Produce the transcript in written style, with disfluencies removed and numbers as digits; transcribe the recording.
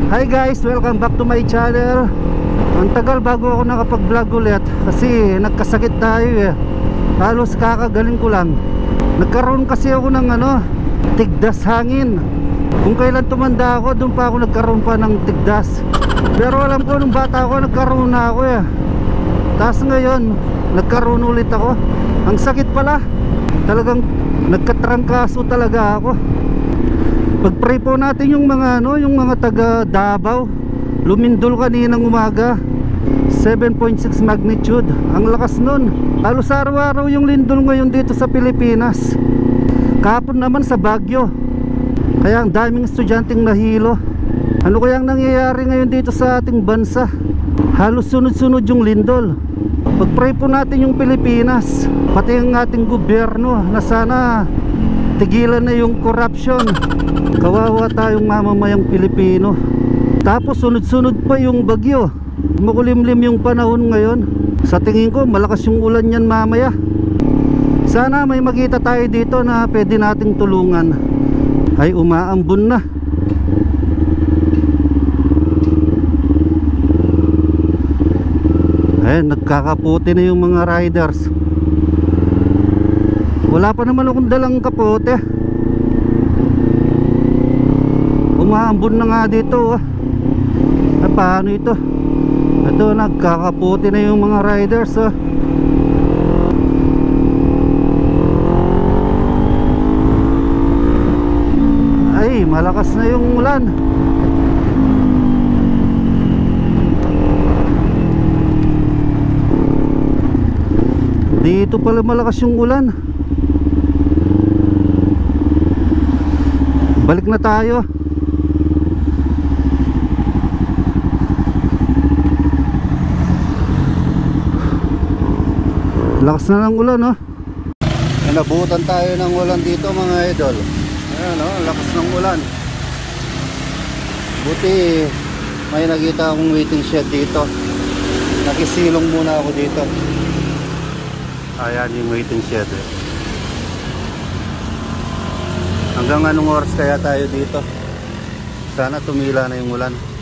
Hi guys, welcome back to my channel. Ang tagal bago ako nakapag-vlog ulit kasi nagkasakit tayo eh. Halos kakagaling ko lang. Nagkaroon kasi ako ng tigdas hangin. Kung kailan tumanda ako, doon pa ako nagkaroon pa ng tigdas. Pero alam ko nung bata ako, nagkaroon na ako eh. Tapos ngayon, nagkaroon ulit ako. Ang sakit pala. Talagang nagkatrangkaso talaga ako. Pag-pray po natin yung mga yung mga taga Davao. Lumindol kaninang umaga, 7.6 magnitude. Ang lakas nun. Halos araw-araw yung lindol ngayon dito sa Pilipinas. Kahapon naman sa Baguio. Kaya ang daming estudyanteng nahilo. Ano kayang nangyayari ngayon dito sa ating bansa? Halos sunod-sunod yung lindol. Pag-pray po natin yung Pilipinas, pati ang ating gobyerno, na sana tigilan na yung corruption. Kawawa tayong mamamayang Pilipino. Tapos sunod-sunod pa yung bagyo. Makulimlim yung panahon ngayon. Sa tingin ko malakas yung ulan yan mamaya. Sana may makita tayo dito na pwede nating tulungan. Ay umaambon na. Nagkakapote na yung mga riders. Wala pa naman akong dalang kapote. Umaambon na nga dito. Paano ito? Ito, nagkakapote na yung mga riders. Ay, malakas na yung ulan. Dito pala malakas yung ulan. Balik na tayo. Lakas na ng ulan Inabutan tayo ng ulan dito mga idol. Ayan lakas ng ulan. Buti may nakita akong waiting shed dito. Nakisilong muna ako dito. Ayan yung waiting shed Hanggang anong oras kaya tayo dito? Sana tumila na yung ulan.